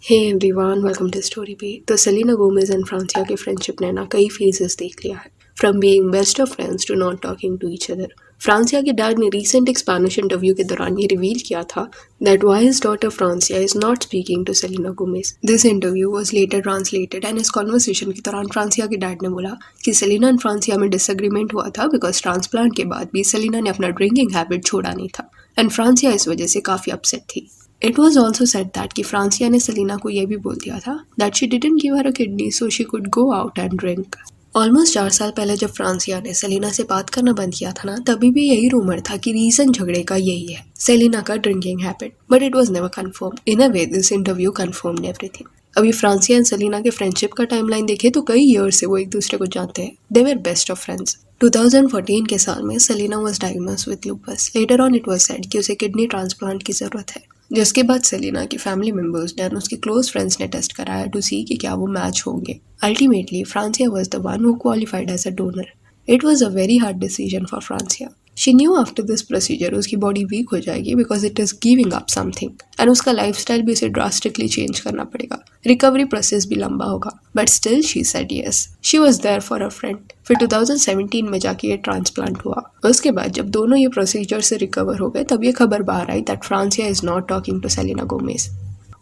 Hey everyone, welcome to story पे। तो Selina Gomez and फ्रांसिया के फ्रेंडशिप ने ना कई फेजेस देख लिया है, from being best of friends to not talking to each other. Francia के डैड ने रीसेंट एक स्पेनिश इंटरव्यू के दौरान ये रिवील किया था that why his daughter Francia is not speaking to Selena Gomez. This interview was later translated and इस conversation के दौरान फ्रांसिया के डैड ने बोला कि सेलिना एंड फ्रांसिया में डिसएग्रीमेंट हुआ था बिकॉज ट्रांसप्लांट के बाद भी सेलिना ने अपना ड्रिंकिंग हैबिट छोड़ा नहीं था एंड फ्रांसिया इस वजह से काफ़ी अपसेट थी। It was also said that कि फ्रांसिया ने सेलिना को यह भी बोल दिया था that she didn't give her a kidney so she could go out and drink. Almost 4 साल पहले जब फ्रांसिया ने सेलिना से बात करना बंद किया था ना, तभी भी यही रूमर था कि रीजन झगड़े का यही है, सेलिना का drinking habit, but it was never confirm. In a way this interview confirmed everything. अभी फ्रांसिया एंड सेलिना के फ्रेंडशिप का टाइमलाइन देखें तो कई ईयर्स से वो एक दूसरे को जानते हैं। They were best of friends. 2014 के साल में Selena was diagnosed with lupus. Later on it was said कि उसे किडनी ट्रांसप्लांट की जरूरत है, जिसके बाद सेलिना की फैमिली मेंबर्स एंड उसके क्लोज फ्रेंड्स ने टेस्ट कराया टू सी कि क्या वो मैच होंगे। Ultimately Francia was the one who qualified as a donor. It was a very hard decision for Francia. She knew after this procedure उसकी body weak हो जाएगी because it is giving up something and उसका lifestyle भी उसे drastically change करना पड़ेगा। Recovery process भी लंबा होगा, but still she said yes. She was there for a friend. फिर 2017 में जाके ये ट्रांसप्लांट हुआ। उसके बाद जब दोनों ये प्रोसीजर से रिकवर हो गए तब ये खबर बाहर आई that Francia is not talking to Selena Gomez.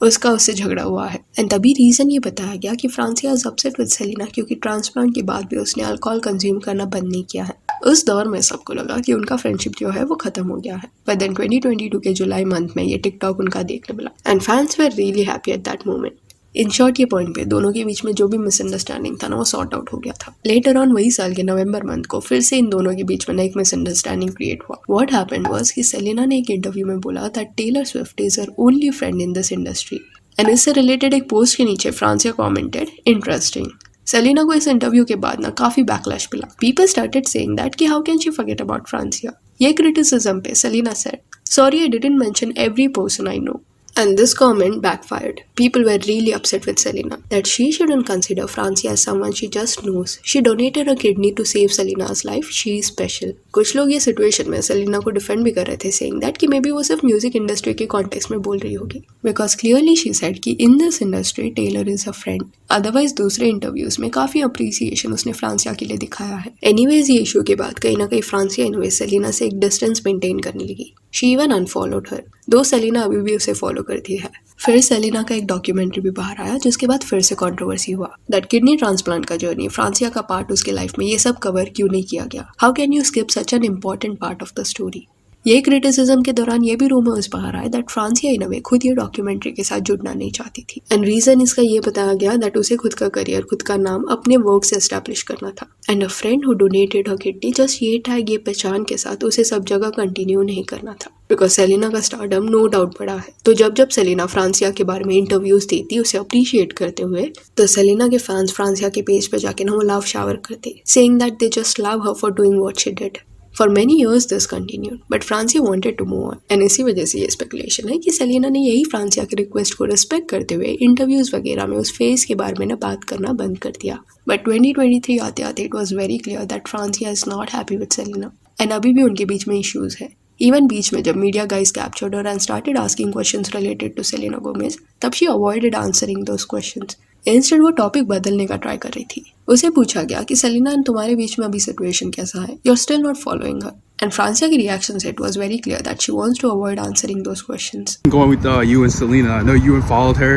उसका उससे झगड़ा हुआ है एंड तभी रीजन ये बताया गया कि फ्रांसिया इज अपसेट विद सेलिना क्योंकि ट्रांसप्लांट के बाद भी उसने अल्कोहल कंज्यूम करना बंद नहीं किया है। उस दौर में सबको लगा कि उनका फ्रेंडशिप जो है वो खत्म हो गया है, बट देन 2022 के जुलाई मंथ में ये टिकटॉक उनका देखने मिला and fans were really happy at that moment. In short ये पॉइंट पे दोनों के बीच में जो भी मिसअंडरस्टैंडिंग था ना वो सॉर्ट आउट हो गया था। लेटर ऑन वही साल के नवंबर मंथ को फिर से इन दोनों के बीच में एक मिसअंडरस्टैंडिंग क्रिएट हुआ। व्हाट हैपेंड वाज कि सेलिना ने एक इंटरव्यू में बोला that Taylor Swift is her only friend in this industry and इससे रिलेटेड एक पोस्ट के नीचे फ्रांसिया कमेंटेड इंटरेस्टिंग। सेलिना को इस इंटरव्यू के बाद ना काफी बैकलैश मिला। पीपल स्टार्टेड सेइंग दैट कि how can she forget about Francia. ये क्रिटिसिज्म पे Selena said sorry I didn't mention every person I know. And this comment backfired. People were really upset with Selena that she shouldn't consider Francia as someone she just knows. She donated her kidney to save Selena's life. She is special. कुछ लोग ये situation में Selina को defend भी कर रहे थे, saying that कि मे बी वो सिर्फ म्यूजिक इंडस्ट्री के कॉन्टेक्स्ट में बोल रही होगी, बिकॉज क्लियरली शी सेड कि in this industry Taylor is a friend. Otherwise दूसरे इंटरव्यूज में काफी अप्रिसिएशन उसने फ्रांसिया के लिए दिखाया है। एनीवेज ये इशू के बाद कहीं ना कहीं फ्रांसिया इनवे सेलिना से एक डिस्टेंस मेंटेन करने लगी। शी इवन अनफॉलोड हर, दो सेलिना अभी भी उसे फॉलो करती है। फिर सेलिना का एक डॉक्यूमेंट्री भी बाहर आया जिसके बाद फिर से कंट्रोवर्सी हुआ दैट किडनी ट्रांसप्लांट का जर्नी फ्रांसिया का पार्ट उसके लाइफ में ये सब कवर क्यों नहीं किया गया। How can you skip such an important part of the story. ये क्रिटिसिज्म के दौरान ये भी रूमर्स बाहर आए दैट फ्रांसिया इन अ वे खुद ये डॉक्यूमेंट्री के साथ जुड़ना नहीं चाहती थी एंड रीजन इसका ये बताया गया दैट उसे खुद का करियर, खुद का नाम अपने वर्क से एस्टैब्लिश करना था and a friend who donated her kidney just ये टैग, ये पहचान के साथ उसे सब जगह कंटिन्यू नहीं करना था बिकॉज सेलिना का स्टारडम नो डाउट बड़ा है। तो जब सेलिना फ्रांसिया के बारे में इंटरव्यूज देती उसे अप्रिशिएट करते हुए, तो सेलिना के फैंस फ्रांसिया के पेज पे जाके ना वो लव शावर करते, saying that they just love her for doing what she did. For many years this continued, but Francia wanted to move on, and इसी वजह से ये स्पेकुलेशन है कि सेलिना ने यही फ्रांसिया के रिक्वेस्ट को रिस्पेक्ट करते हुए इंटरव्यूज वगैरह में उस फेज के बारे में ना बात करना बंद कर दिया। बट 2023 आते आते it was very clear that Francia is not happy with Selena and अभी भी उनके बीच में इश्यूज है। इवन बीच में जब media guys captured her and started asking questions related to Selena Gomez, तब she avoided answering those questions. Instant वो topic बदलने का ट्राई कर रही थी। उसे पूछा गया कि सेलिना एंड तुम्हारे बीच में अभी सिचुएशन कैसा है, you are still not following her, and Francia की रिएक्शन से it was very clear that she wants to avoid answering those questions. Going with you and Selena, I know you unfollowed her.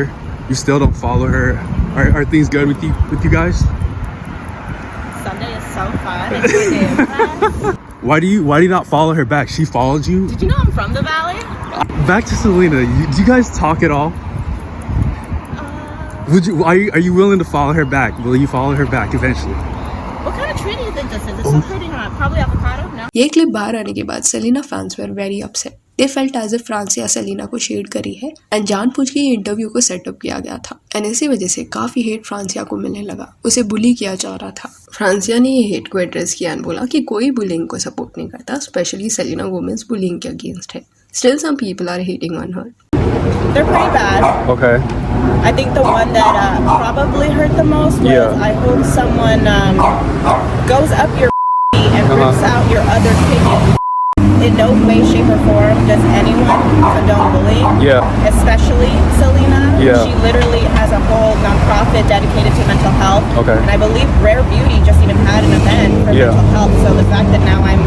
You still don't follow her. Are things good with you guys? Sunday is so fun. It's my day of rest. Why do you not follow her back? She followed you. Did you know I'm from the Valley? Back to Selena. Do you guys talk at all? Are you willing to follow her back? Will you follow her back eventually? What kind of tree do you think this is? It's so pretty, huh? Probably avocado? No. ये clip बाहर आने के बाद Selena fans were very upset. They felt as if Francia Selena को shade करी है and जानबूझ के ये इंटरव्यू को सेटअप किया गया था एंड इसी वजह से काफी हेट फ्रांसिया को मिलने लगा। उसे बुली किया जा रहा था। फ्रांसिया ने ये हेट को एड्रेस किया एंड बोला कि कोई बुलिंग को सपोर्ट नहीं करता, स्पेशली सेलिना गोमेज बुलिंग के अगेंस्ट है। Still some people are hating on her. They're pretty bad. Okay. I think the one that probably hurt the most was I hope someone goes up your and rips out your other kidney. In no way, shape, or form does anyone condone bullying. Yeah. Especially Selena. Yeah. She literally has a whole nonprofit dedicated to mental health. Okay. And I believe Rare Beauty just even had an event for Yeah. mental health. So the fact that now I'm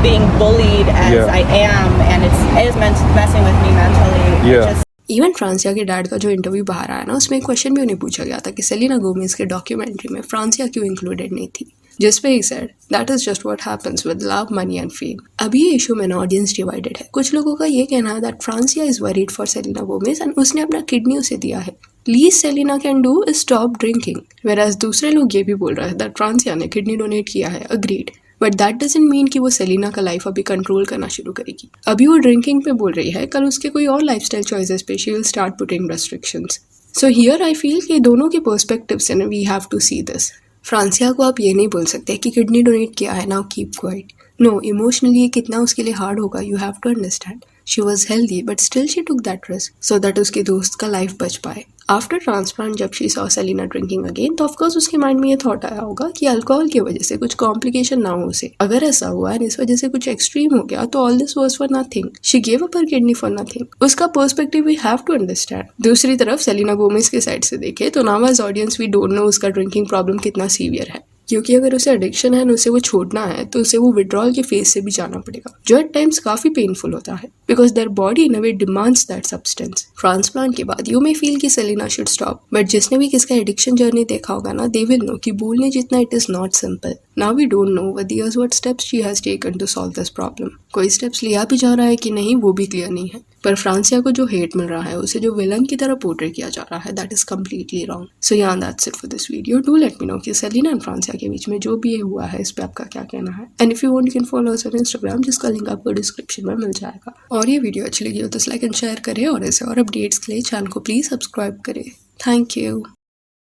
being bullied as Yeah. I am, and it is messing with me mentally. Yeah. Just even Francia के dad का जो interview बाहर आया ना, उसमें एक question भी उन्हें पूछा गया था कि सेलिना गोमेज के डॉक्यूमेंट्री में फ्रांसिया क्यों इंक्लूडेड नहीं थी, जिस पे he said that is just what happens with love, money and fame. अभी ये इशू में ना ऑडियंस डिवाइडेड है। कुछ लोगों का ये कहना है that Francia is worried for Selena Gomez and उसने अपना किडनी उसे दिया है, least Selena can do is stop drinking. Whereas दूसरे लोग ये भी बोल रहे हैं दैट फ्रांसिया ने किडनी डोनेट किया है, agreed, but that doesn't mean कि वो सेलिना का लाइफ अभी कंट्रोल करना शुरू करेगी। अभी वो ड्रिंकिंग पे बोल रही है, कल उसके कोई और लाइफस्टाइल चॉइसेस पे she will start putting restrictions. So here I feel कि दोनों के पर्सपेक्टिव से we have to see this. Francia को आप ये नहीं बोल सकते कि किडनी डोनेट किया है, now keep quiet. No, emotionally कितना उसके लिए हार्ड होगा, you have to understand. She was healthy but still she took that risk so that उसके दोस्त का लाइफ बच पाए। आफ्टर ट्रांसप्लांट जब she saw Selena drinking again, तो ऑफकोर्स उसके माइंड में ये थॉट आया होगा कि अल्कोहल की वजह से कुछ कॉम्प्लिकेशन ना हो उसे। अगर ऐसा हुआ एंड इस वजह से कुछ एक्सट्रीम हो गया तो all this was for nothing. She give up her kidney for nothing. उसका perspective we have to understand. दूसरी तरफ सेलिना गोमेज के साइड से देखे तो now as audience we don't know उसका ड्रिंकिंग प्रॉब्लम कितना सीवियर है, क्योंकि अगर उसे एडिक्शन है और उसे वो छोड़ना है तो उसे वो विड्रॉल के फेज से भी जाना पड़ेगा, जो एट टाइम्स काफी पेनफुल होता है because their body in a way demands that substance. Transplant के बाद यू मे फील कि सेलिना शुड स्टॉप, बट जिसने भी किसका एडिक्शन जर्नी देखा होगा ना, दे विल नो कि बोलने जितना it is not simple. Now we don't know with years what steps she has taken to solve this problem. कोई स्टेप्स लिया भी जा रहा है कि नहीं वो भी क्लियर नहीं है, पर फ्रांसिया को जो हेट मिल रहा है, उसे जो विलन की तरह पोर्ट्रे किया जा रहा है, दैट इज कम्प्लीटली रॉन्ग। सो या that's it for this video. Do let me know कि सेलिना एंड फ्रांसिया के बीच में जो भी ये हुआ है, इस पे आपका क्या कहना है। And if you want you can follow us on Instagram, जिसका लिंक आपको डिस्क्रिप्शन में मिल जाएगा। और ये वीडियो अच्छी लगी हो तो लाइक एंड शेयर करें, और ऐसे और अपडेट्स के लिए चैनल को प्लीज सब्सक्राइब करें। Thank you.